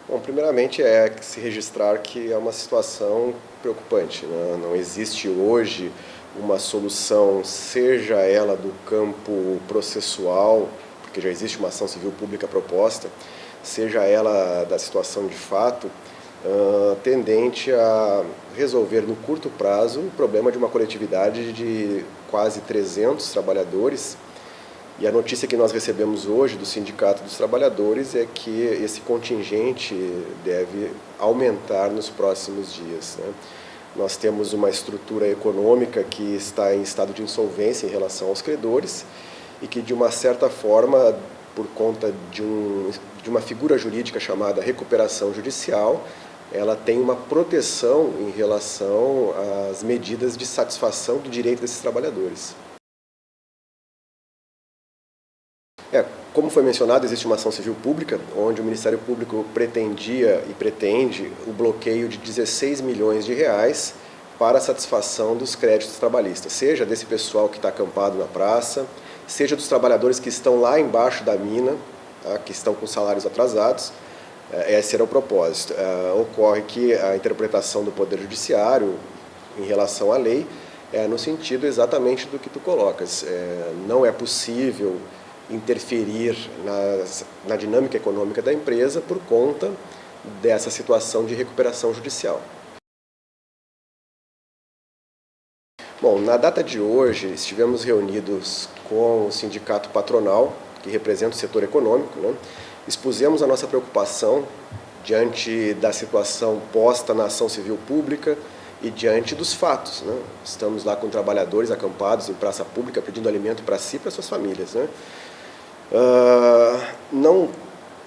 Bom, primeiramente é se registrar que é uma situação preocupante, né? Não existe hoje uma solução, seja ela do campo processual, porque já existe uma ação civil pública proposta, seja ela da situação de fato, tendente a resolver no curto prazo o problema de uma coletividade de quase 300 trabalhadores. E a notícia que nós recebemos hoje do Sindicato dos Trabalhadores é que esse contingente deve aumentar nos próximos dias, né? Nós temos uma estrutura econômica que está em estado de insolvência em relação aos credores e que, de uma certa forma, por conta de uma figura jurídica chamada recuperação judicial, ela tem uma proteção em relação às medidas de satisfação do direito desses trabalhadores. Como foi mencionado, existe uma ação civil pública, onde o Ministério Público pretendia e pretende o bloqueio de 16 milhões de reais para a satisfação dos créditos trabalhistas, seja desse pessoal que está acampado na praça, seja dos trabalhadores que estão lá embaixo da mina, tá, que estão com salários atrasados. Esse era o propósito. Ocorre que a interpretação do Poder Judiciário em relação à lei é no sentido exatamente do que tu colocas. Não é possível interferir na dinâmica econômica da empresa por conta dessa situação de recuperação judicial. Bom, na data de hoje, estivemos reunidos com o sindicato patronal, que representa o setor econômico, né? Expusemos a nossa preocupação diante da situação posta na ação civil pública e diante dos fatos, né? Estamos lá com trabalhadores acampados em praça pública pedindo alimento para si e para suas famílias, né? Não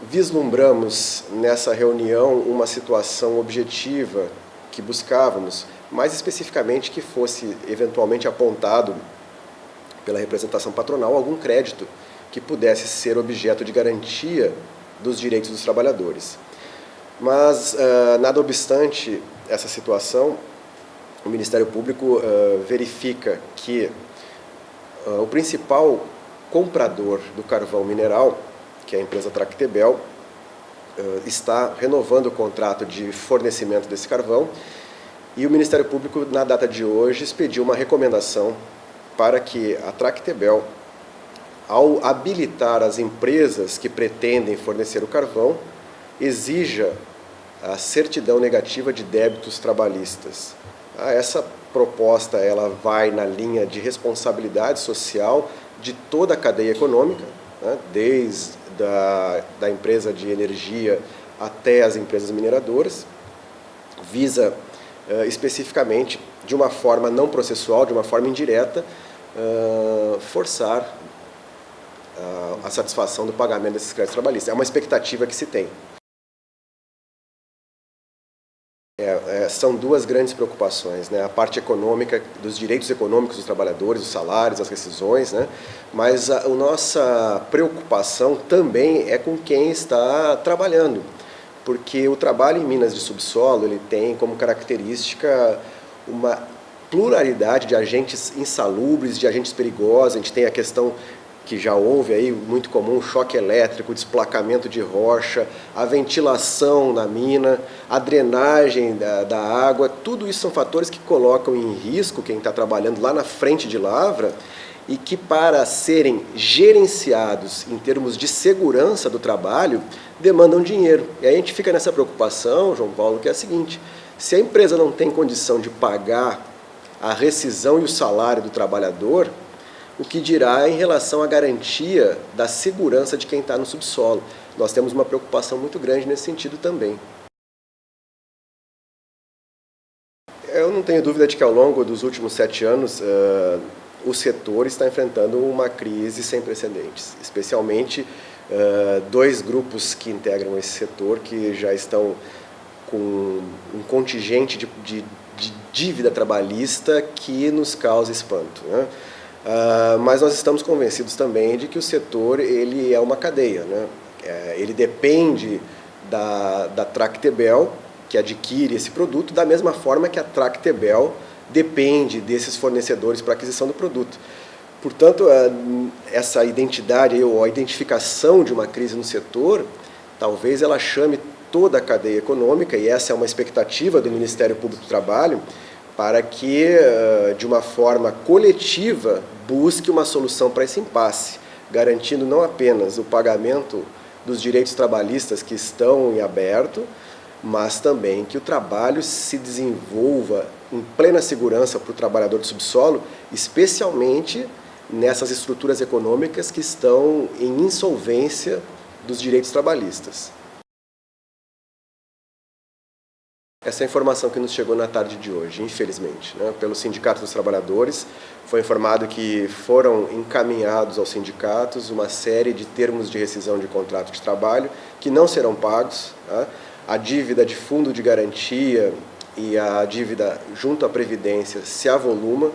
vislumbramos nessa reunião uma situação objetiva que buscávamos, mais especificamente que fosse eventualmente apontado pela representação patronal algum crédito que pudesse ser objeto de garantia dos direitos dos trabalhadores. Mas, nada obstante essa situação, o Ministério Público verifica que o principal comprador do carvão mineral, que é a empresa Tractebel, está renovando o contrato de fornecimento desse carvão, e o Ministério Público, na data de hoje, expediu uma recomendação para que a Tractebel, ao habilitar as empresas que pretendem fornecer o carvão, exija a certidão negativa de débitos trabalhistas. Essa proposta ela vai na linha de responsabilidade social de toda a cadeia econômica, né, desde da empresa de energia até as empresas mineradoras, visa especificamente, de uma forma não processual, de uma forma indireta, forçar a satisfação do pagamento desses créditos trabalhistas. É uma expectativa que se tem. São duas grandes preocupações, né? A parte econômica, dos direitos econômicos dos trabalhadores, os salários, as rescisões, né? Mas a nossa preocupação também é com quem está trabalhando, porque o trabalho em minas de subsolo ele tem como característica uma pluralidade de agentes insalubres, de agentes perigosos. A gente tem a questão que já houve aí, muito comum, choque elétrico, desplacamento de rocha, a ventilação na mina, a drenagem da água, tudo isso são fatores que colocam em risco quem está trabalhando lá na frente de lavra e que, para serem gerenciados em termos de segurança do trabalho, demandam dinheiro. E aí a gente fica nessa preocupação, João Paulo, que é a seguinte: se a empresa não tem condição de pagar a rescisão e o salário do trabalhador, o que dirá em relação à garantia da segurança de quem está no subsolo. Nós temos uma preocupação muito grande nesse sentido também. Eu não tenho dúvida de que ao longo dos últimos 7 anos o setor está enfrentando uma crise sem precedentes, especialmente dois grupos que integram esse setor que já estão com um contingente de dívida trabalhista que nos causa espanto, né? Mas nós estamos convencidos também de que o setor ele é uma cadeia, né? Ele depende da Tractebel, que adquire esse produto, da mesma forma que a Tractebel depende desses fornecedores para a aquisição do produto. Portanto, essa identidade ou a identificação de uma crise no setor, talvez ela chame toda a cadeia econômica, e essa é uma expectativa do Ministério Público do Trabalho, para que, de uma forma coletiva, busque uma solução para esse impasse, garantindo não apenas o pagamento dos direitos trabalhistas que estão em aberto, mas também que o trabalho se desenvolva em plena segurança para o trabalhador do subsolo, especialmente nessas estruturas econômicas que estão em insolvência dos direitos trabalhistas. Essa é a informação que nos chegou na tarde de hoje, infelizmente, né? Pelo Sindicato dos Trabalhadores, foi informado que foram encaminhados aos sindicatos uma série de termos de rescisão de contrato de trabalho que não serão pagos, tá? A dívida de fundo de garantia e a dívida junto à Previdência se avoluma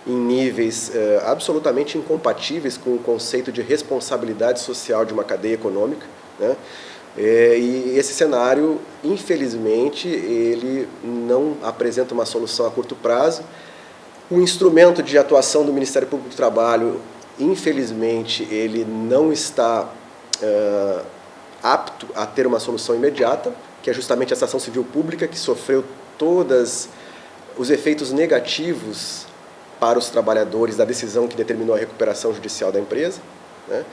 em níveis absolutamente incompatíveis com o conceito de responsabilidade social de uma cadeia econômica, né? E esse cenário, infelizmente, ele não apresenta uma solução a curto prazo. O instrumento de atuação do Ministério Público do Trabalho, infelizmente, ele não está apto a ter uma solução imediata, que é justamente essa ação civil pública que sofreu todos os efeitos negativos para os trabalhadores da decisão que determinou a recuperação judicial da empresa, né?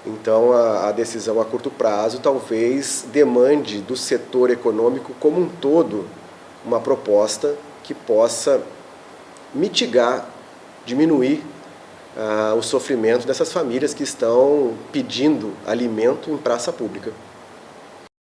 Então, a decisão a curto prazo talvez demande do setor econômico como um todo uma proposta que possa mitigar, diminuir o sofrimento dessas famílias que estão pedindo alimento em praça pública.